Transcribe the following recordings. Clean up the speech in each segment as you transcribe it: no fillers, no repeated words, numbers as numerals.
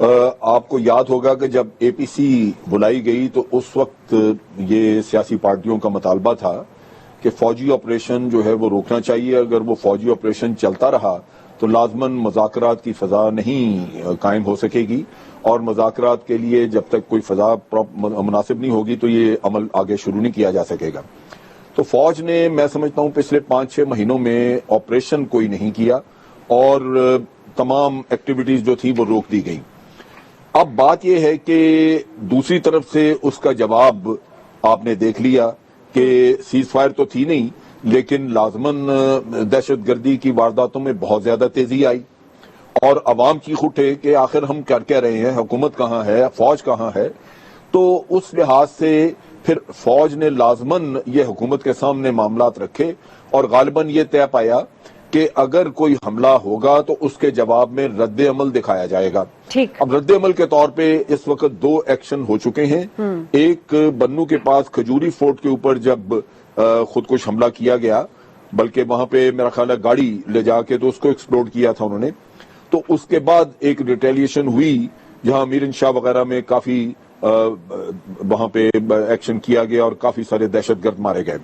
آپ کو یاد ہوگا کہ جب اے پی سی بلائی گئی تو اس وقت یہ سیاسی پارٹیوں کا مطالبہ تھا کہ فوجی آپریشن جو ہے وہ روکنا چاہیے. اگر وہ فوجی آپریشن چلتا رہا تو لازماً مذاکرات کی فضا نہیں قائم ہو سکے گی, اور مذاکرات کے لیے جب تک کوئی فضا مناسب نہیں ہوگی تو یہ عمل آگے شروع نہیں کیا جا سکے گا. تو فوج نے میں سمجھتا ہوں پچھلے 5-6 مہینوں میں آپریشن کوئی نہیں کیا اور تمام ایکٹیویٹیز جو تھی وہ روک دی گئی. اب بات یہ ہے کہ دوسری طرف سے اس کا جواب آپ نے دیکھ لیا کہ سیز فائر تو تھی نہیں, لیکن لازماً دہشت گردی کی وارداتوں میں بہت زیادہ تیزی آئی اور عوام چیخ اٹھے کہ آخر ہم کر کیا رہے ہیں, حکومت کہاں ہے, فوج کہاں ہے. تو اس لحاظ سے پھر فوج نے لازماً یہ حکومت کے سامنے معاملات رکھے اور غالباً یہ طے پایا کہ اگر کوئی حملہ ہوگا تو اس کے جواب میں رد عمل دکھایا جائے گا. اب رد عمل کے طور پہ اس وقت 2 ایکشن ہو چکے ہیں. ایک بنو کے پاس کھجوری فورٹ کے اوپر جب خودکش حملہ کیا گیا, بلکہ وہاں پہ میرا خیال ہے گاڑی لے جا کے تو اس کو ایکسپلوڈ کیا تھا انہوں نے. تو اس کے بعد ایک ریٹیلیشن ہوئی جہاں میرن شاہ وغیرہ میں کافی وہاں پہ ایکشن کیا گیا اور کافی سارے دہشت گرد مارے گئے.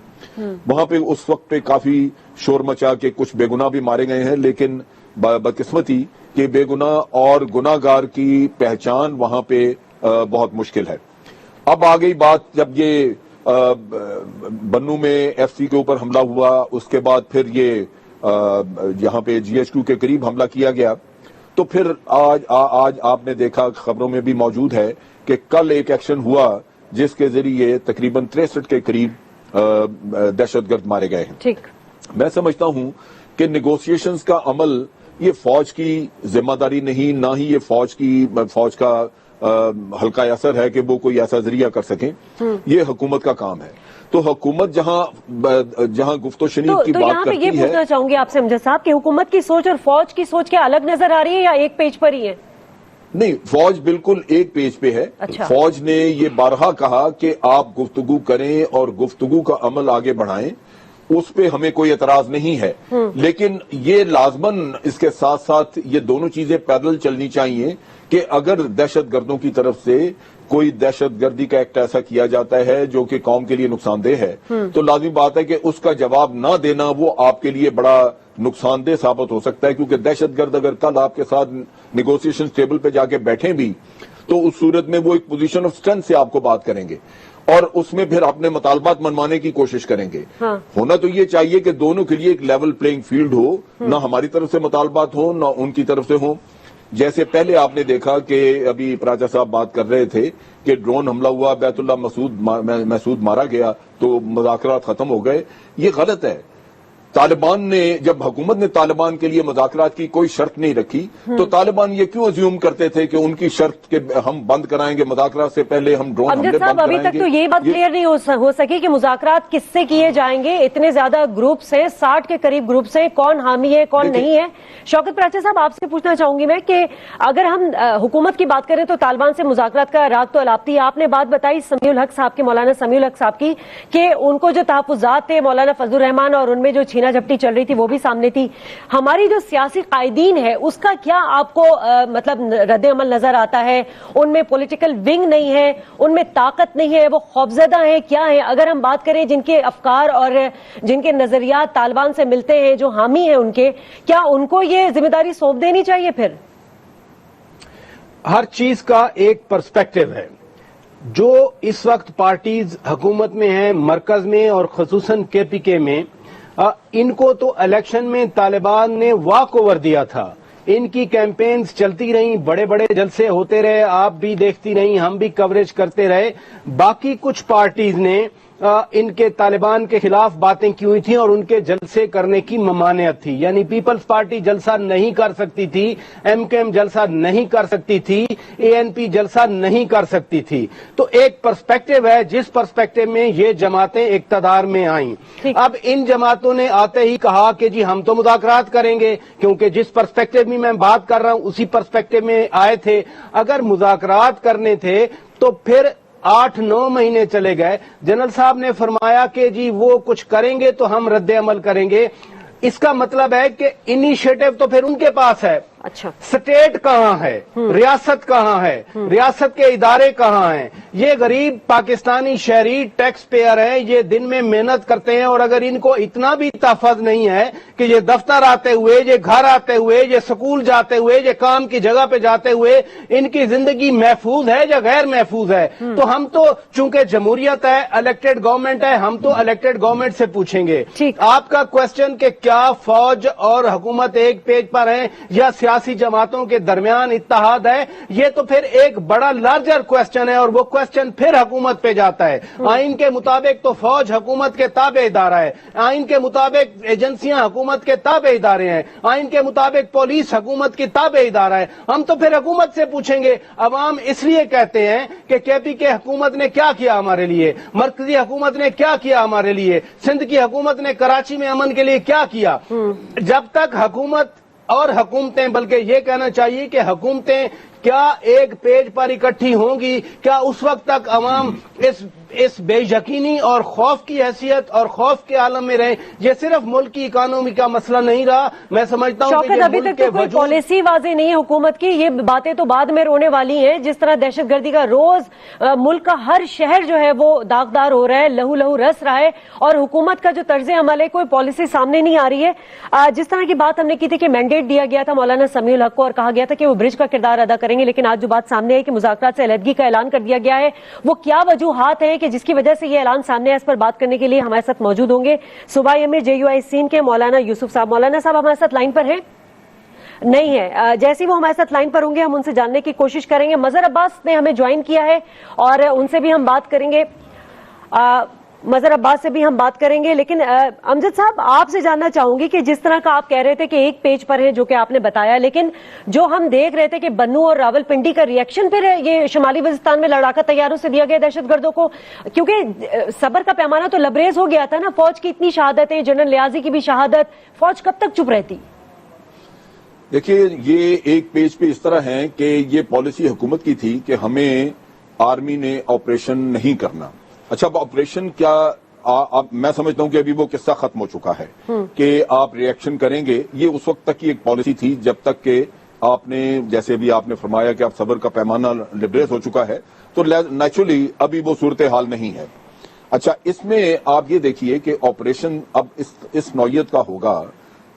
وہاں پہ اس وقت پہ کافی شور مچا کے کچھ بے گناہ بھی مارے گئے ہیں, لیکن بدقسمتی کہ بے گناہ اور گناہ گار کی پہچان وہاں پہ بہت مشکل ہے. اب آ گئی بات جب یہ بنو میں ایف سی کے اوپر حملہ ہوا, اس کے بعد پھر یہ یہاں پہ جی ایچ کیو کے قریب حملہ کیا گیا. تو پھر آج آپ نے دیکھا خبروں میں بھی موجود ہے کہ کل ایک ایکشن ہوا جس کے ذریعے تقریباً 63 کے قریب دہشت گرد مارے گئے ہیں. میں سمجھتا ہوں کہ نیگوسیشنز کا عمل یہ فوج کی ذمہ داری نہیں, نہ ہی یہ فوج کا حلقہ اثر ہے کہ وہ کوئی ایسا ذریعہ کر سکیں. یہ حکومت کا کام ہے. تو حکومت جہاں گفت و شنید کی بات کرتی ہے. یہ پوچھنا چاہوں گی آپ سے امجد صاحب کہ حکومت کی سوچ اور فوج کی سوچ کیا الگ نظر آ رہی ہے یا ایک پیج پر ہی ہے؟ نہیں, فوج بالکل ایک پیج پہ ہے. فوج نے یہ بارہا کہا کہ آپ گفتگو کریں اور گفتگو کا عمل آگے بڑھائیں, اس پہ ہمیں کوئی اعتراض نہیں ہے. لیکن یہ لازماً اس کے ساتھ ساتھ یہ دونوں چیزیں پیدل چلنی چاہیے کہ اگر دہشت گردوں کی طرف سے کوئی دہشت گردی کا ایکٹ ایسا کیا جاتا ہے جو کہ قوم کے لیے نقصان دہ ہے, تو لازمی بات ہے کہ اس کا جواب نہ دینا وہ آپ کے لیے بڑا نقصان دہ ثابت ہو سکتا ہے. کیونکہ دہشت گرد اگر کل آپ کے ساتھ نیگوسیشن ٹیبل پہ جا کے بیٹھیں بھی تو اس صورت میں وہ ایک پوزیشن آف اسٹرینتھ سے آپ کو بات کریں گے اور اس میں پھر اپنے مطالبات منوانے کی کوشش کریں گے. ہونا تو یہ چاہیے کہ دونوں کے لیے ایک لیول پلینگ فیلڈ ہو, نہ ہماری طرف سے مطالبات ہوں نہ ان کی طرف سے ہوں. جیسے پہلے آپ نے دیکھا کہ ابھی پراچا صاحب بات کر رہے تھے کہ ڈرون حملہ ہوا, بیت اللہ مسعود مارا گیا تو مذاکرات ختم ہو گئے. یہ غلط ہے. طالبان نے جب حکومت نے طالبان کے لیے مذاکرات کی کوئی شرط نہیں رکھی تو طالبان یہ کیوں ازیوم کرتے تھے کہ ان کی شرط کہ ہم بند کرائیں گے مذاکرات سے پہلے ہم ڈرون حملے بند کرائیں گے. ابھی تک تو یہ بات کلیئر نہیں ہو سکی کہ مذاکرات کس سے کیے جائیں گے. اتنے زیادہ گروپس ہیں, 60 کے قریب گروپس ہیں, کون حامی ہے کون نہیں ہے. شوکت پراچا صاحب آپ سے پوچھنا چاہوں گی میں کہ اگر ہم حکومت کی بات کریں تو طالبان سے مذاکرات کا راگ تو الاپتی ہے. آپ نے بات بتائی سمیع الحق صاحب کی, مولانا سمیع الحق صاحب کی, کہ ان کو جو تحفظات تھے مولانا فضل الرحمان اور ان میں جو چھینا جھپٹی چل رہی تھی وہ بھی سامنے تھی. ہماری جو سیاسی قائدین ہے اس کا کیا آپ کو مطلب رد عمل نظر آتا ہے؟ ان میں پولیٹیکل ونگ نہیں ہے, ان میں طاقت نہیں ہے, وہ خوفزدہ ہیں, کیا ہیں؟ اگر ہم بات کریں جن کے افکار اور جن کے نظریات طالبان سے ملتے ہیں, جو حامی ہیں ان کے, کیا ان کو یہ ذمہ داری سونپ دینی چاہیے؟ پھر ہر چیز کا ایک پرسپیکٹو ہے. جو اس وقت پارٹیز حکومت میں ہیں مرکز میں اور خصوصاً کے پی کے میں, ان کو تو الیکشن میں طالبان نے واک اوور دیا تھا. ان کی کیمپینز چلتی رہیں, بڑے بڑے جلسے ہوتے رہے, آپ بھی دیکھتی رہیں, ہم بھی کوریج کرتے رہے. باقی کچھ پارٹیز نے ان کے طالبان کے خلاف باتیں کی ہوئی تھیں اور ان کے جلسے کرنے کی ممانعت تھی. یعنی پیپلز پارٹی جلسہ نہیں کر سکتی تھی, ایم کے ایم جلسہ نہیں کر سکتی تھی, اے این پی جلسہ نہیں کر سکتی تھی. تو ایک پرسپیکٹو ہے جس پرسپیکٹو میں یہ جماعتیں اقتدار میں آئیں. اب ان جماعتوں نے آتے ہی کہا کہ جی ہم تو مذاکرات کریں گے, کیونکہ جس پرسپیکٹو میں میں بات کر رہا ہوں اسی پرسپیکٹو میں آئے تھے. اگر مذاکرات کرنے تھے تو پھر 8-9 مہینے چلے گئے. جنرل صاحب نے فرمایا کہ جی وہ کچھ کریں گے تو ہم رد عمل کریں گے. اس کا مطلب ہے کہ انیشیٹو تو پھر ان کے پاس ہے. اچھا اسٹیٹ کہاں ہے, ریاست کہاں ہے, ریاست کے ادارے کہاں ہیں؟ یہ غریب پاکستانی شہری ٹیکس پیئر ہیں, یہ دن میں محنت کرتے ہیں, اور اگر ان کو اتنا بھی تحفظ نہیں ہے کہ یہ دفتر آتے ہوئے, یہ گھر آتے ہوئے, یہ سکول جاتے ہوئے, یہ کام کی جگہ پہ جاتے ہوئے ان کی زندگی محفوظ ہے یا غیر محفوظ ہے, تو ہم تو چونکہ جمہوریت ہے, الیکٹڈ گورنمنٹ ہے, ہم تو الیکٹڈ گورنمنٹ سے پوچھیں گے. آپ کا کوشچن کہ کیا فوج اور حکومت ایک پیج پر ہیں یا سیاسی جماعتوں کے درمیان اتحاد ہے, یہ تو پھر ایک بڑا لارجر کوشچن ہے, اور وہ کوشچن پھر حکومت پہ جاتا ہے. آئین کے مطابق تو فوج حکومت کے تابع ادارہ ہے, آئین کے مطابق ایجنسیاں حکومت کے تابع ادارے ہیں, آئین کے مطابق پولیس حکومت کی تابع ادارہ ہے. ہم تو پھر حکومت سے پوچھیں گے. عوام اس لیے کہتے ہیں کہ کے پی کے حکومت نے کیا کیا ہمارے لیے, مرکزی حکومت نے کیا کیا ہمارے لیے, سندھ کی حکومت نے کراچی میں امن کے لیے کیا کیا. جب تک حکومت اور حکومتیں, بلکہ یہ کہنا چاہیے کہ حکومتیں کیا ایک پیج پر اکٹھی ہوں گی, کیا اس وقت تک عوام اس بے یقینی اور خوف کی حیثیت اور خوف کے عالم میں رہے؟ یہ صرف ملک کی اکانومی کا مسئلہ نہیں رہا. میں سمجھتا ہوں کہ ابھی تک تو کوئی پالیسی واضح نہیں ہے حکومت کی, یہ باتیں تو بعد میں رونے والی ہیں. جس طرح دہشت گردی کا روز ملک کا ہر شہر جو ہے وہ داغدار ہو رہا ہے, لہو لہو رس رہا ہے, اور حکومت کا جو طرز عمل ہے کوئی پالیسی سامنے نہیں آ رہی ہے. جس طرح کی بات ہم نے کی تھی کہ مینڈیٹ دیا گیا تھا مولانا سمیع الحق کو, اور کہا گیا تھا کہ وہ برج کا کردار ادا کریں گے, لیکن آج جو بات سامنے ہے کہ مذاکرات سے علیحدگی کا اعلان کر دیا گیا ہے, وہ کیا وجوہات ہیں کہ جس کی وجہ سے یہ اعلان سامنے ہے؟ اس پر بات کرنے کے لیے ہمارے ساتھ موجود ہوں گے صوبائی امیر JUI سین کے مولانا یوسف صاحب. مولانا صاحب ہمارے ساتھ لائن پر ہیں؟ نہیں ہے. جیسے وہ ہمارے ساتھ لائن پر ہوں گے ہم ان سے جاننے کی کوشش کریں گے. مظہر عباس نے ہمیں جوائن کیا ہے اور ان سے بھی ہم بات کریں گے, مظہر عباس سے بھی ہم بات کریں گے. لیکن امجد صاحب آپ سے جاننا چاہوں گی کہ جس طرح کا آپ کہہ رہے تھے کہ ایک پیج پر ہے جو کہ آپ نے بتایا, لیکن جو ہم دیکھ رہے تھے کہ بنو اور راولپنڈی کا ریئیکشن پھر یہ شمالی وزیرستان میں لڑاکا طیاروں سے دیا گیا دہشت گردوں کو, کیونکہ صبر کا پیمانہ تو لبریز ہو گیا تھا نا. فوج کی اتنی شہادتیں, جنرل نیازی کی بھی شہادت, فوج کب تک چپ رہتی؟ دیکھیے یہ ایک پیج پہ اس طرح ہے کہ یہ پالیسی حکومت کی تھی کہ ہمیں آرمی نے آپریشن نہیں کرنا. اچھا اب آپریشن کیا, میں سمجھتا ہوں کہ ابھی وہ قصہ ختم ہو چکا ہے کہ آپ ریئیکشن کریں گے. یہ اس وقت تک کی ایک پالیسی تھی جب تک کہ آپ نے, جیسے بھی آپ نے فرمایا کہ اب صبر کا پیمانہ لبریز ہو چکا ہے, تو نیچرلی ابھی وہ صورتحال نہیں ہے. اچھا اس میں آپ یہ دیکھیے کہ آپریشن اب اس نوعیت کا ہوگا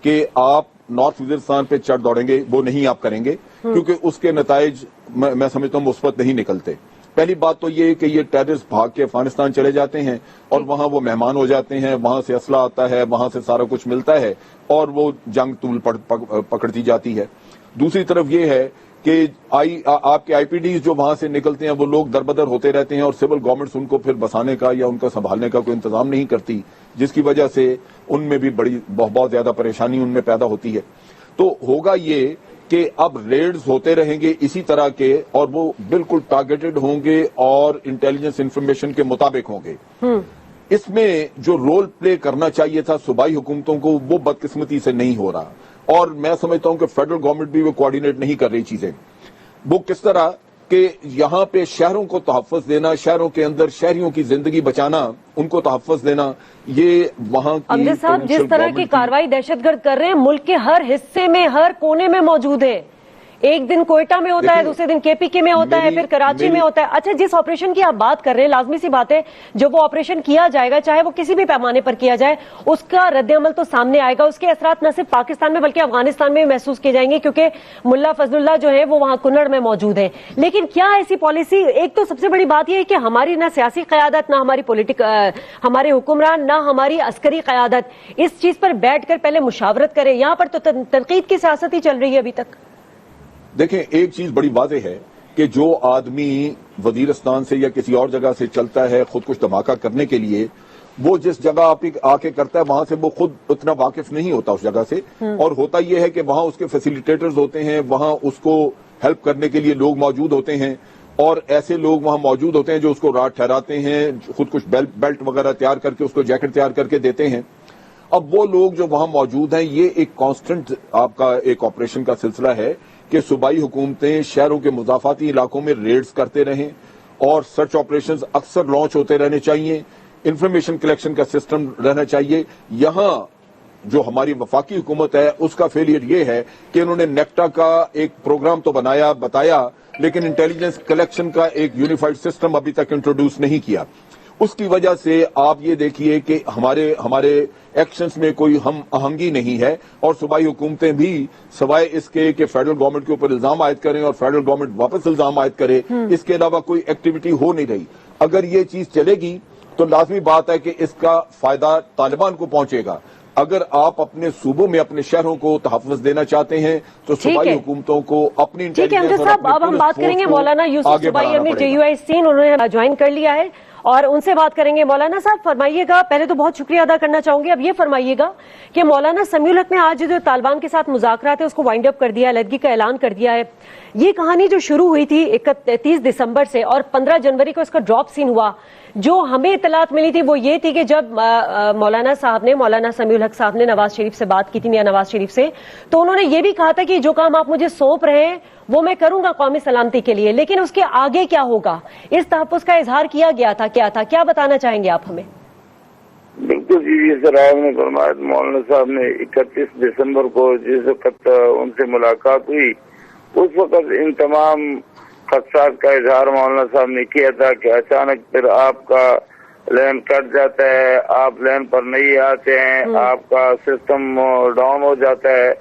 کہ آپ نارتھ وزیرستان پہ چڑھ دوڑیں گے, وہ نہیں آپ کریں گے, کیونکہ اس کے نتائج میں سمجھتا ہوں مثبت نہیں نکلتے. پہلی بات تو یہ کہ یہ ٹیررسٹ بھاگ کے افغانستان چلے جاتے ہیں اور وہاں وہ مہمان ہو جاتے ہیں, وہاں سے اسلحہ آتا ہے, وہاں سے سارا کچھ ملتا ہے, اور وہ جنگ طول پکڑتی جاتی ہے. دوسری طرف یہ ہے کہ آپ کے IPDs جو وہاں سے نکلتے ہیں وہ لوگ دربدر ہوتے رہتے ہیں, اور سول گورنمنٹس ان کو پھر بسانے کا یا ان کا سنبھالنے کا کوئی انتظام نہیں کرتی, جس کی وجہ سے ان میں بھی بہت زیادہ پریشانی ان میں پیدا ہوتی ہے. تو ہوگا یہ کہ اب ریڈز ہوتے رہیں گے اسی طرح کے, اور وہ بالکل ٹارگیٹڈ ہوں گے اور انٹیلیجنس انفارمیشن کے مطابق ہوں گے. اس میں جو رول پلے کرنا چاہیے تھا صوبائی حکومتوں کو, وہ بدقسمتی سے نہیں ہو رہا, اور میں سمجھتا ہوں کہ فیڈرل گورنمنٹ بھی وہ کوآرڈینیٹ نہیں کر رہی چیزیں. وہ کس طرح کہ یہاں پہ شہروں کو تحفظ دینا, شہروں کے اندر شہریوں کی زندگی بچانا, ان کو تحفظ دینا, یہ وہاں کی امجد صاحب جس طرح کی کارروائی دہشت گرد کر رہے ہیں ملک کے ہر حصے میں, ہر کونے میں موجود ہے. ایک دن کوئٹہ میں ہوتا ہے, دوسرے دن KPK میں ہوتا ہے, پھر کراچی میں ہوتا ہے. اچھا جس آپریشن کی آپ بات کر رہے ہیں, لازمی سی بات ہے جب وہ آپریشن کیا جائے گا, چاہے وہ کسی بھی پیمانے پر کیا جائے, اس کا رد عمل تو سامنے آئے گا. اس کے اثرات نہ صرف پاکستان میں بلکہ افغانستان میں بھی محسوس کیے جائیں گے, کیونکہ ملا فضل اللہ جو ہے وہ وہاں کنڑ میں موجود ہیں. لیکن کیا ایسی پالیسی, ایک تو سب سے بڑی بات یہ ہے کہ ہماری نہ سیاسی قیادت, نہ ہماری ہمارے حکمران, نہ ہماری عسکری قیادت اس چیز پر بیٹھ کر پہلے مشاورت کرے. یہاں پر تو تنقید کی سیاست ہی چل رہی ہے ابھی تک. دیکھیں ایک چیز بڑی واضح ہے کہ جو آدمی وزیرستان سے یا کسی اور جگہ سے چلتا ہے خود کچھ دھماکہ کرنے کے لیے, وہ جس جگہ آپ آ کے کرتا ہے وہاں سے وہ خود اتنا واقف نہیں ہوتا اس جگہ سے, اور ہوتا یہ ہے کہ وہاں اس کے فیسیلیٹیٹرز ہوتے ہیں, وہاں اس کو ہیلپ کرنے کے لیے لوگ موجود ہوتے ہیں, اور ایسے لوگ وہاں موجود ہوتے ہیں جو اس کو رات ٹھہراتے ہیں, خود کچھ بیلٹ وغیرہ تیار کر کے اس کو جیکٹ تیار کر کے دیتے ہیں. اب وہ لوگ جو وہاں موجود ہیں, یہ ایک کانسٹنٹ آپ کا ایک آپریشن کا سلسلہ ہے کہ صوبائی حکومتیں شہروں کے مضافاتی علاقوں میں ریڈز کرتے رہیں, اور سرچ آپریشنز اکثر لانچ ہوتے رہنے چاہیے, انفارمیشن کلیکشن کا سسٹم رہنا چاہیے. یہاں جو ہماری وفاقی حکومت ہے اس کا فیلئر یہ ہے کہ انہوں نے نیکٹا کا ایک پروگرام تو بتایا لیکن انٹیلیجنس کلیکشن کا ایک یونیفائڈ سسٹم ابھی تک انٹروڈیوس نہیں کیا. اس کی وجہ سے آپ یہ دیکھیے کہ ہمارے ایکشنز میں کوئی ہم آہنگی نہیں ہے اور صوبائی حکومتیں بھی سوائے اس کے کہ فیڈرل گورنمنٹ کے اوپر الزام عائد کریں اور فیڈرل گورنمنٹ واپس الزام عائد کرے، اس کے علاوہ کوئی ایکٹیویٹی ہو نہیں رہی. اگر یہ چیز چلے گی تو لازمی بات ہے کہ اس کا فائدہ طالبان کو پہنچے گا. اگر آپ اپنے صوبوں میں اپنے شہروں کو تحفظ دینا چاہتے ہیں تو صوبائی حکومتوں کو اپنی انٹیلیجنس صاحب اب ہم بات کریں گے مولانا یوسف صوبائی امیر JUIC انہوں نے جوائن کر لیا ہے اور ان سے بات کریں گے. مولانا صاحب فرمائیے گا، پہلے تو بہت شکریہ ادا کرنا چاہوں گی، اب یہ فرمائیے گا کہ مولانا سمیع الحق نے آج جو طالبان کے ساتھ مذاکرات ہے اس کو وائنڈ اپ کر دیا، علیحدگی کا اعلان کر دیا ہے. یہ کہانی جو شروع ہوئی تھی 31 دسمبر سے اور 15 جنوری کو اس کا ڈراپ سین ہوا، جو ہمیں اطلاعات ملی تھی وہ یہ تھی کہ جب مولانا سمیع الحق صاحب نے نواز شریف سے بات کی تھی، میاں نواز شریف سے، تو انہوں نے یہ بھی کہا تھا کہ جو کام آپ مجھے سونپ رہے ہیں وہ میں کروں گا قومی سلامتی کے لیے، لیکن اس کے آگے کیا ہوگا اس تحفظ کا اظہار کیا گیا تھا. کیا بتانا چاہیں گے آپ ہمیں؟ بالکل جی سر، آپ نے فرمایا مولانا صاحب نے 31 دسمبر کو جس وقت ان سے ملاقات ہوئی اس وقت ان تمام خدشات کا اظہار مولانا صاحب نے کیا تھا کہ اچانک پھر آپ کا لین کٹ جاتا ہے، آپ لین پر نہیں آتے ہیں، آپ کا سسٹم ڈاؤن ہو جاتا ہے،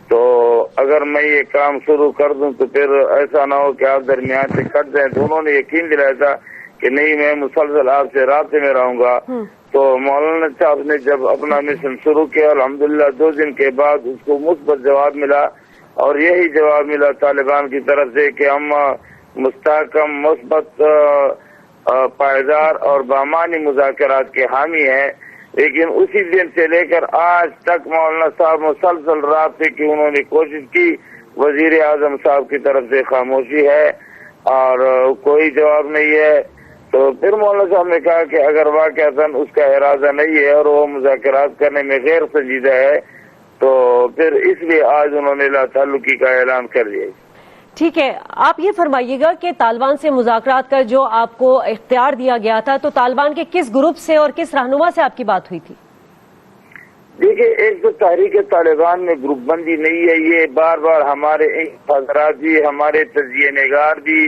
تو اگر میں یہ کام شروع کر دوں تو پھر ایسا نہ ہو کہ آپ درمیان سے کٹ جائیں. تو انہوں نے یقین دلایا تھا کہ نہیں، میں مسلسل آپ سے رابطے میں رہوں گا. تو مولانا صاحب نے جب اپنا مشن شروع کیا الحمدللہ 2 دن کے بعد اس کو مثبت جواب ملا، اور یہی جواب ملا طالبان کی طرف سے کہ ہم مستحکم، مثبت، پائیدار اور بامانی مذاکرات کے حامی ہیں. لیکن اسی دن سے لے کر آج تک مولانا صاحب مسلسل رابطے کی انہوں نے کوشش کی. وزیر اعظم صاحب کی طرف سے خاموشی ہے اور کوئی جواب نہیں ہے. تو پھر مولانا صاحب نے کہا کہ اگر واقعتاً اس کا ارادہ نہیں ہے اور وہ مذاکرات کرنے میں غیر سنجیدہ ہے تو پھر اس لیے آج انہوں نے لا تعلقی کا اعلان کر دیا. ٹھیک ہے، آپ یہ فرمائیے گا کہ طالبان سے مذاکرات کا جو آپ کو اختیار دیا گیا تھا تو طالبان کے کس گروپ سے اور کس رہنما سے آپ کی بات ہوئی تھی؟ دیکھیے، ایک تو تحریک طالبان میں گروپ بندی نہیں ہے، یہ بار بار ہمارے حضرات بھی، ہمارے تجزیہ نگار بھی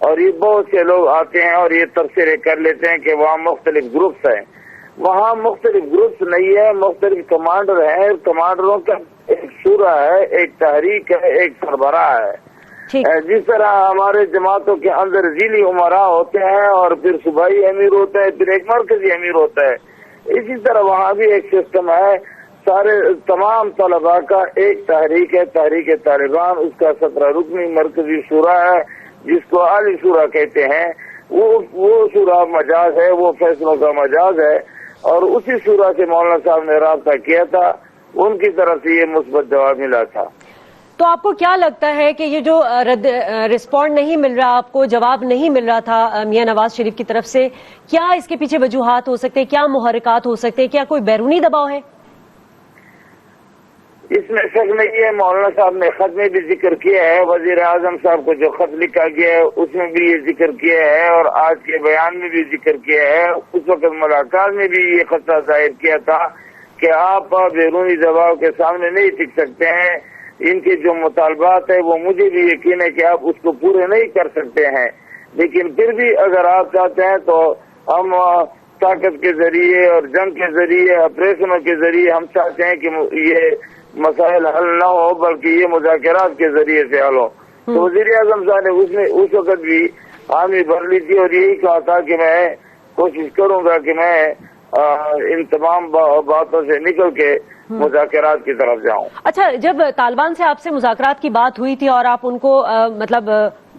اور یہ بہت سے لوگ آتے ہیں اور یہ تبصرے کر لیتے ہیں کہ وہاں مختلف گروپس ہیں. وہاں مختلف گروپس نہیں ہے، مختلف کمانڈر ہیں. کمانڈروں کا ایک شورا ہے، ایک تحریک ہے، ایک سربراہ ہے. جس طرح ہمارے جماعتوں کے اندر ضلعی امراء ہوتے ہیں اور پھر صوبائی امیر ہوتا ہے، پھر ایک مرکزی امیر ہوتا ہے، اسی طرح وہاں بھی ایک سسٹم ہے. تمام طلباء کا ایک تحریک ہے، تحریک طالبان، اس کا 17 رکنی مرکزی شورا ہے جس کو عالی شورا کہتے ہیں. وہ شورا مجاز ہے، وہ فیصلوں کا مجاز ہے، اور اسی شورا سے مولانا صاحب نے رابطہ کیا تھا، ان کی طرف سے یہ مثبت جواب ملا تھا. تو آپ کو کیا لگتا ہے کہ یہ جو رسپونڈ نہیں مل رہا، آپ کو جواب نہیں مل رہا تھا میاں نواز شریف کی طرف سے، کیا اس کے پیچھے وجوہات ہو سکتے، کیا محرکات ہو سکتے، کیا کوئی بیرونی دباؤ ہے؟ اس میں شک نہیں ہے. مولانا صاحب نے خط میں بھی ذکر کیا ہے، وزیر اعظم صاحب کو جو خط لکھا گیا ہے اس میں بھی یہ ذکر کیا ہے اور آج کے بیان میں بھی ذکر کیا ہے. اس وقت ملاقات میں بھی یہ خطہ ظاہر کیا تھا کہ آپ بیرونی دباؤ کے سامنے نہیں ٹک سکتے ہیں. ان کے جو مطالبات ہیں وہ مجھے بھی یقین ہے کہ آپ اس کو پورے نہیں کر سکتے ہیں، لیکن پھر بھی اگر آپ چاہتے ہیں تو ہم طاقت کے ذریعے اور جنگ کے ذریعے، آپریشنوں کے ذریعے ہم چاہتے ہیں کہ یہ مسائل حل نہ ہو بلکہ یہ مذاکرات کے ذریعے سے حل ہو. تو وزیر اعظم صاحب نے اس وقت بھی حامی بھر لی تھی اور یہی کہا تھا کہ میں کوشش کروں گا کہ میں ان تمام باتوں سے نکل کے مذاکرات کی طرف جاؤں. اچھا، جب طالبان سے آپ سے مذاکرات کی بات ہوئی تھی اور آپ ان کو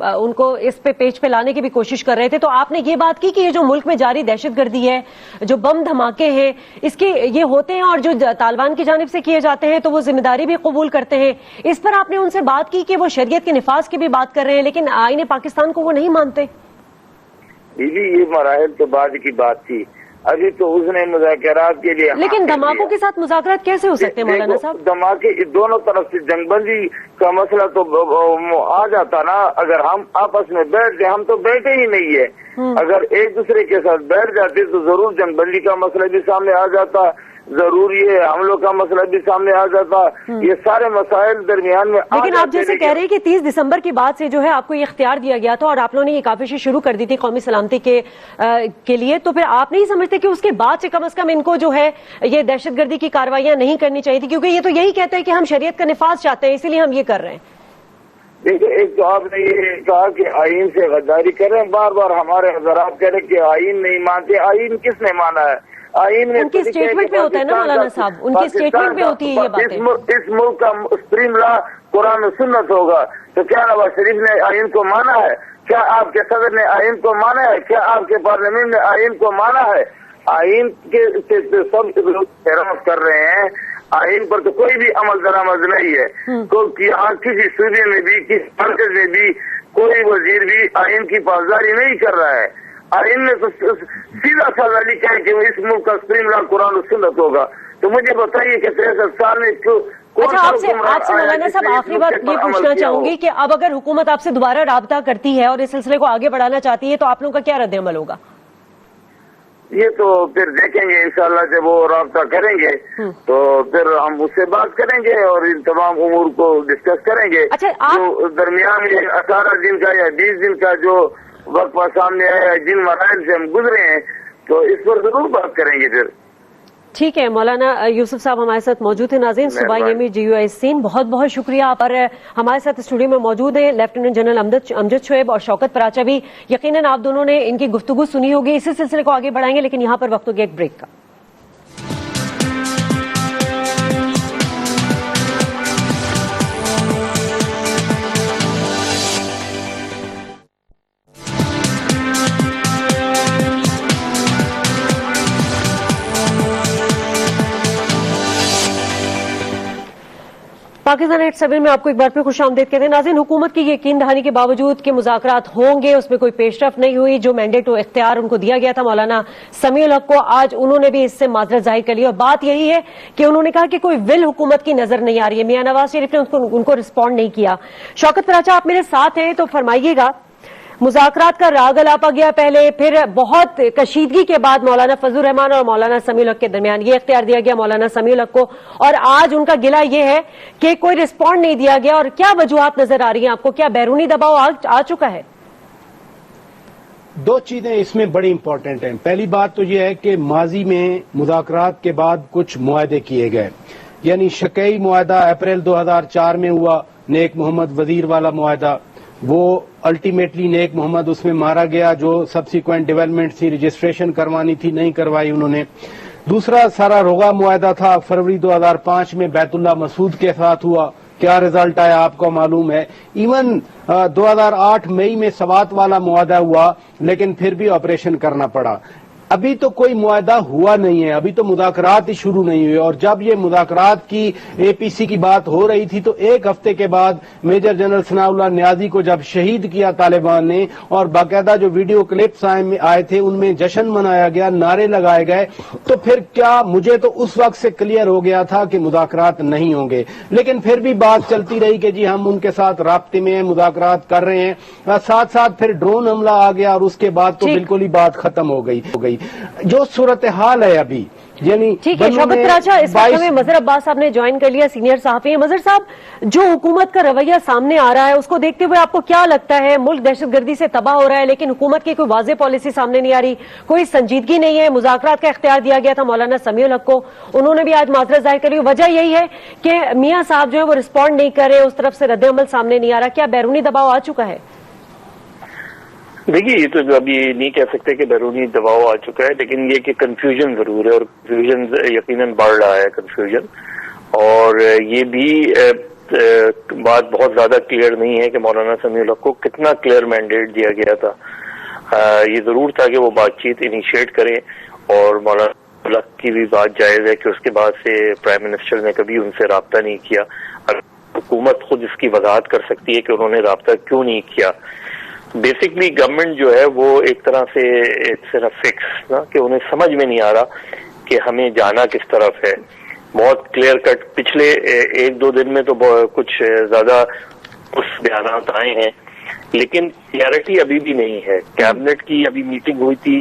ان کو اس پہ پیج پہ لانے کی بھی کوشش کر رہے تھے، تو آپ نے یہ بات کی کہ یہ جو ملک میں جاری دہشت گردی ہے، جو بم دھماکے ہیں، اس کے یہ ہوتے ہیں اور جو طالبان کی جانب سے کیے جاتے ہیں تو وہ ذمہ داری بھی قبول کرتے ہیں. اس پر آپ نے ان سے بات کی کہ وہ شریعت کے نفاذ کی بھی بات کر رہے ہیں لیکن آئین پاکستان کو وہ نہیں مانتے؟ یہ مراحل تو بعد کی بات تھی، ابھی تو اس نے مذاکرات کے لیے. لیکن دھماکوں کے ساتھ مذاکرات کیسے ہو سکتے ہیں مولانا صاحب؟ دھماکے دونوں طرف سے جنگ بندی کا مسئلہ تو آ جاتا نا. اگر ہم آپس میں بیٹھ جائیں، ہم تو بیٹھے ہی نہیں ہے، اگر ایک دوسرے کے ساتھ بیٹھ جاتے تو ضرور جنگ بندی کا مسئلہ بھی سامنے آ جاتا. ضروری ہے، ہم لوگ کا مسئلہ بھی سامنے آ جاتا، یہ سارے مسائل درمیان میں لیکن آپ جیسے کہہ رہے ہیں کہ 30 دسمبر کی بعد سے جو ہے آپ کو یہ اختیار دیا گیا تھا اور آپ لوگوں نے یہ کاوشیں شروع کر دی تھی قومی سلامتی کے لیے، تو پھر آپ نہیں سمجھتے کہ اس کے بعد سے کم از کم ان کو جو ہے یہ دہشت گردی کی کارروائیاں نہیں کرنی چاہیے تھی؟ کیونکہ یہ تو یہی کہتا ہے کہ ہم شریعت کا نفاذ چاہتے ہیں، اسی لیے ہم یہ کر رہے ہیں۔ دیکھیں، ایک تو آپ نے یہ کہا کہ آئین سے غداری کر رہے ہیں، بار بار ہمارے حضرات کہہ رہے کہ آئین نہیں مانتے، آئین کس نے مانا ہے؟ آئین میں ان کی اسٹیٹمنٹ میں ہوتا ہے نا مولانا صاحب، ان کی اسٹیٹمنٹ میں ہوتی ہے یہ باتیں۔ اس ملک کا سپریم لا قرآن و سنت ہوگا، تو کیا نواز شریف نے آئین کو مانا ہے؟ کیا آپ کے صدر نے آئین کو مانا ہے؟ کیا آپ کے پارلیمنٹ نے آئین کو مانا ہے؟ آئین کے سب اعتراض کر رہے ہیں، آئین پر تو کوئی بھی عمل درآمد نہیں ہے، یہاں کسی صوبے میں بھی کسی مرکز میں بھی کوئی وزیر بھی آئین کی پاسداری نہیں کر رہا ہے۔ آئین نے تو سیدھا سادہ لکھا ہے کہ اس ملک کا سپریم لا قرآن و سنت ہوگا، تو مجھے بتائیے کہ 63 سال میں اچھا، آپ سے مولانا صاحب آخری بات یہ پوچھنا چاہوں گی کہ اب اگر حکومت آپ سے دوبارہ رابطہ کرتی ہے اور اس سلسلے کو آگے بڑھانا چاہتی ہے تو آپ لوگوں کا کیا رد عمل ہوگا؟ یہ تو پھر دیکھیں گے انشاءاللہ، جب وہ رابطہ کریں گے تو پھر ہم اس سے بات کریں گے اور ان تمام امور کو ڈسکس کریں گے۔ جو درمیان میں 18 دن کا یا 20 دن کا جو وقت سامنے آیا، جن مراحل سے ہم گزرے ہیں، تو اس پر ضرور بات کریں گے پھر۔ ٹھیک ہے، مولانا یوسف صاحب ہمارے ساتھ موجود ہیں۔ ناظرین، صوبہ امیر GUI سندھ، بہت بہت شکریہ آپ پر ہمارے ساتھ اسٹوڈیو میں موجود ہیں لیفٹیننٹ جنرل امجد شعیب اور شوکت پراچا بھی۔ یقیناً آپ دونوں نے ان کی گفتگو سنی ہوگی، اسی سلسلے کو آگے بڑھائیں گے، لیکن یہاں پر وقت ہو گیا ایک بریک کا۔ پاکستان ایٹ 7 میں آپ کو ایک بار پھر خوش آمدید کہتے ہیں۔ ناظرین، حکومت کی یقین دہانی کے باوجود کہ مذاکرات ہوں گے، اس میں کوئی پیش رفت نہیں ہوئی۔ جو مینڈیٹ و اختیار ان کو دیا گیا تھا مولانا سمیع الحق کو، آج انہوں نے بھی اس سے معذرت ظاہر کر لی، اور بات یہی ہے کہ انہوں نے کہا کہ کوئی ول حکومت کی نظر نہیں آ رہی ہے۔ میاں نواز شریف نے ان کو رسپونڈ نہیں کیا۔ شوکت پراچا، آپ میرے ساتھ ہیں تو فرمائیے گا، مذاکرات کا راگ الاپا گیا پہلے، پھر بہت کشیدگی کے بعد مولانا فضل الرحمان اور مولانا سمیع الحق کے درمیان یہ اختیار دیا گیا مولانا سمیع الحق کو، اور آج ان کا گلہ یہ ہے کہ کوئی رسپونڈ نہیں دیا گیا۔ اور کیا وجوہات نظر آ رہی ہیں آپ کو؟ کیا بیرونی دباؤ آ چکا ہے؟ دو چیزیں اس میں بڑی امپورٹنٹ ہیں۔ پہلی بات تو یہ ہے کہ ماضی میں مذاکرات کے بعد کچھ معاہدے کیے گئے، یعنی شکیئی معاہدہ اپریل 2004 میں ہوا، نیک محمد وزیر والا معاہدہ، وہ الٹیمیٹلی نیک محمد اس میں مارا گیا۔ جو سبسیکوینٹ ڈیولپمنٹ تھی، رجسٹریشن کروانی تھی، نہیں کروائی انہوں نے۔ دوسرا سارا روغا معاہدہ تھا، فروری 2005 میں بیت اللہ مسعود کے ساتھ ہوا، کیا رزلٹ آیا آپ کو معلوم ہے۔ ایون 2008 مئی میں سوات والا معاہدہ ہوا، لیکن پھر بھی آپریشن کرنا پڑا۔ ابھی تو کوئی معاہدہ ہوا نہیں ہے، ابھی تو مذاکرات ہی شروع نہیں ہوئے، اور جب یہ مذاکرات کی APC کی بات ہو رہی تھی تو ایک ہفتے کے بعد میجر جنرل ثناء اللہ نیازی کو جب شہید کیا طالبان نے، اور باقاعدہ جو ویڈیو کلپس آئے تھے ان میں جشن منایا گیا، نعرے لگائے گئے، تو پھر کیا مجھے تو اس وقت سے کلیئر ہو گیا تھا کہ مذاکرات نہیں ہوں گے، لیکن پھر بھی بات چلتی رہی کہ جی ہم ان کے ساتھ رابطے میں ہیں، مذاکرات کر رہے ہیں، ساتھ ساتھ پھر ڈرون حملہ آ گیا، اور اس کے بعد تو بالکل ہی بات ختم ہو گئی۔ جو صورتحال ہے ابھی، یعنی ٹھیک ہے شوکت پراچا، اس وقت ہمیں مظہر عباس صاحب نے جوائن کر لیا، سینئر صحافی ہیں۔ مظہر صاحب، جو حکومت کا رویہ سامنے آ رہا ہے اس کو دیکھتے ہوئے آپ کو کیا لگتا ہے؟ ملک دہشت گردی سے تباہ ہو رہا ہے، لیکن حکومت کی کوئی واضح پالیسی سامنے نہیں آ رہی، کوئی سنجیدگی نہیں ہے۔ مذاکرات کا اختیار دیا گیا تھا مولانا سمیع الحق کو، انہوں نے بھی آج معذرت ظاہر کری۔ وجہ یہی ہے کہ میاں صاحب جو ہے وہ رسپونڈ نہیں کر رہے، اس طرف سے رد عمل سامنے نہیں آ رہا۔ کیا بیرونی دباؤ آ چکا ہے؟ دیکھیے، یہ تو اب یہ نہیں کہہ سکتے کہ بیرونی دباؤ آ چکا ہے، لیکن یہ کہ کنفیوژن ضرور ہے، اور کنفیوژن یقیناً بڑھ رہا ہے کنفیوژن، اور یہ بھی بات بہت زیادہ کلیئر نہیں ہے کہ مولانا سمیع الحق کو کتنا کلیئر مینڈیٹ دیا گیا تھا۔ یہ ضرور تھا کہ وہ بات چیت انیشیٹ کریں، اور مولانا الحق کی بھی بات جائز ہے کہ اس کے بعد سے پرائم منسٹر نے کبھی ان سے رابطہ نہیں کیا۔ حکومت خود اس کی وضاحت کر سکتی ہے کہ انہوں نے رابطہ کیوں نہیں کیا۔ بیسکلی گورنمنٹ جو ہے وہ ایک طرح سے صرف فکس نا، کہ انہیں سمجھ میں نہیں آ رہا کہ ہمیں جانا کس طرف ہے۔ بہت کلیئر کٹ پچھلے 1-2 دن میں تو کچھ زیادہ اس بیانات آئے ہیں، لیکن کلیئرٹی ابھی بھی نہیں ہے۔ کیبنٹ کی ابھی میٹنگ ہوئی تھی،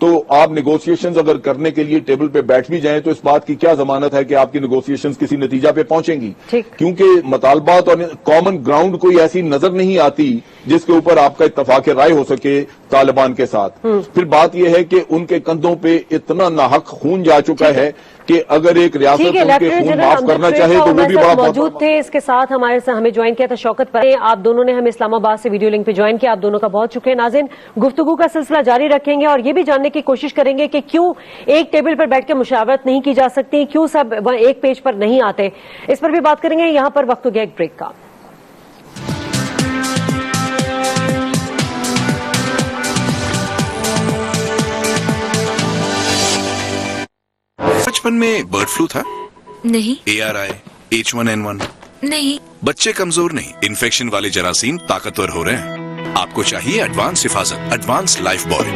تو آپ نیگوسیشنز اگر کرنے کے لیے ٹیبل پہ بیٹھ بھی جائیں تو اس بات کی کیا ضمانت ہے کہ آپ کی نیگوسیشنز کسی نتیجہ پہ پہنچیں گی؟ کیونکہ مطالبات اور کامن گراؤنڈ کوئی ایسی نظر نہیں آتی جس کے اوپر آپ کا اتفاق رائے ہو سکے طالبان کے ساتھ. پھر بات یہ ہے کہ ان کے کندھوں پہ اتنا ناحق خون جا چکا ہے کہ اگر ایک ریاست ان کے خون معاف کرنا چاہے تو وہ بھی بڑا موجود تھے. اس کے ساتھ ہمیں جوائن کیا تھا شوکت پر. آپ دونوں نے ہمیں اسلام آباد سے ویڈیو لنک پہ جوائن کیا. آپ دونوں کا بہت شکریہ. ناظرین, گفتگو کا سلسلہ جاری رکھیں گے اور یہ بھی جاننے کی کوشش کریں گے کہ کیوں ایک ٹیبل پر بیٹھ کے مشاورت نہیں کی جا سکتی, کیوں سب ایک پیج پر نہیں آتے, اس پر بھی بات کریں گے. یہاں پر وقت ہو گیا ایک بریک کا. بچپن میں برڈ فلو تھا نہیں. ARI H1N1 نہیں. بچے کمزور نہیں, انفیکشن والے جراثیم طاقتور ہو رہے ہیں. آپ کو چاہیے ایڈوانس حفاظت, ایڈوانس لائف بوائے.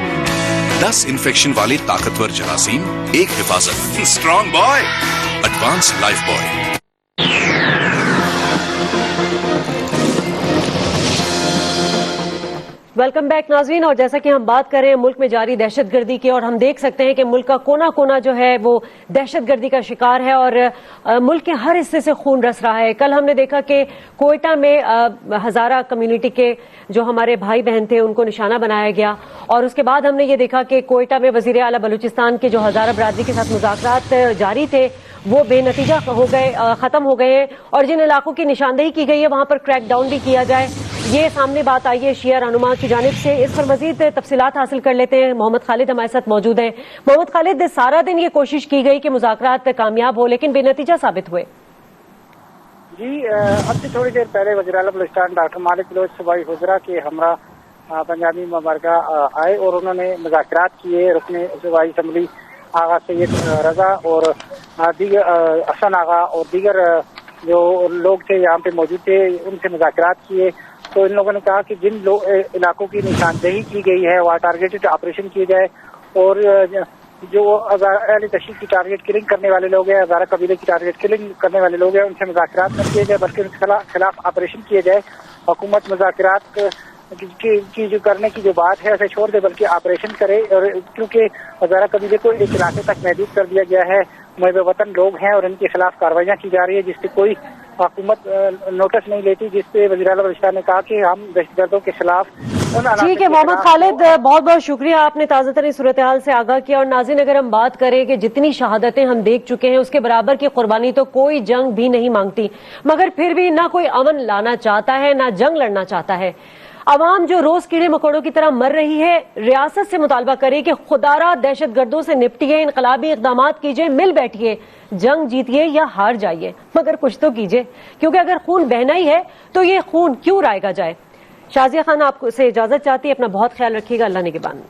10 انفیکشن والے طاقتور جراثیم, ایک حفاظت, strong boy, advance life boy. Welcome back ناظرین. اور جیسا کہ ہم بات کر رہے ہیں ملک میں جاری دہشت گردی کی, اور ہم دیکھ سکتے ہیں کہ ملک کا کونا کونا جو ہے وہ دہشت گردی کا شکار ہے اور ملک کے ہر حصے سے خون رس رہا ہے. کل ہم نے دیکھا کہ کوئٹہ میں ہزارہ کمیونٹی کے جو ہمارے بھائی بہن تھے ان کو نشانہ بنایا گیا, اور اس کے بعد ہم نے یہ دیکھا کہ کوئٹہ میں وزیر اعلیٰ بلوچستان کے جو ہزارہ برادری کے ساتھ مذاکرات جاری تھے وہ بے نتیجہ ختم ہو گئے ہیں, اور جن علاقوں کی نشاندہی کی گئی ہے وہاں پر کریک ڈاؤن بھی کیا جائے. یہ سامنے بات آئی ہے شیعہ رہنما کی جانب سے. اس پر مزید تفصیلات حاصل کر لیتے ہیں. محمد خالد ہمارے ساتھ موجود ہیں. محمد خالد, سارا دن یہ کوشش کی گئی کہ مذاکرات کامیاب ہو لیکن بے نتیجہ ثابت ہوئے. جی, اب سے تھوڑی دیر پہلے وزیر اعلیٰ بلوچستان ڈاکٹر مالک بلوچ صوبائی وزراء کے ہمراہ پنجابی مبارکہ آئے اور انہوں نے مذاکرات کیے. رکن صوبائی اسمبلی آغا سید رضا اور دیگر حسن آغا اور دیگر جو لوگ تھے یہاں پہ موجود تھے ان سے مذاکرات کیے. تو ان لوگوں نے کہا کہ جن علاقوں کی نشاندہی کی گئی ہے وہاں ٹارگیٹڈ آپریشن کیے جائے, اور جو اہل تشیع کی ٹارگیٹ کلنگ کرنے والے لوگ ہیں, ہزارہ قبیلے کی ٹارگیٹ کلنگ کرنے والے لوگ ہیں, ان سے مذاکرات نہ کیے جائے بلکہ ان کے خلاف آپریشن کیے جائے. حکومت مذاکرات کی جو کرنے کی جو بات ہے اسے چھوڑ دے بلکہ آپریشن کرے, اور کیونکہ ہزارہ قبیلے کو ایک علاقے تک محدود کر دیا گیا ہے. محب وطن لوگ ہیں اور ان کے خلاف کاروائیاں کی جا رہی ہے جس پہ کوئی حکومت نوٹس نہیں لیتی, جس پہ وزیر اعلیٰ بلوچستان نے کہا کہ ہم دہشت گردوں کے خلاف. ٹھیک ہے محمد خالد, بہت بہت شکریہ, آپ نے تازہ ترین صورتحال سے آگاہ کیا. اور ناظرین, اگر ہم بات کریں کہ جتنی شہادتیں ہم دیکھ چکے ہیں اس کے برابر کی قربانی تو کوئی جنگ بھی نہیں مانگتی, مگر پھر بھی نہ کوئی امن لانا چاہتا ہے نہ جنگ لڑنا چاہتا ہے. عوام جو روز کیڑے مکوڑوں کی طرح مر رہی ہے, ریاست سے مطالبہ کرے کہ خدارہ دہشت گردوں سے نپٹیے, انقلابی اقدامات کیجئے, مل بیٹھیے, جنگ جیتیے یا ہار جائیے, مگر کچھ تو کیجئے, کیونکہ اگر خون بہنا ہی ہے تو یہ خون کیوں رائے گا جائے. شازیہ خان آپ سے اجازت چاہتی ہے. اپنا بہت خیال رکھیے گا. اللہ نگہبان.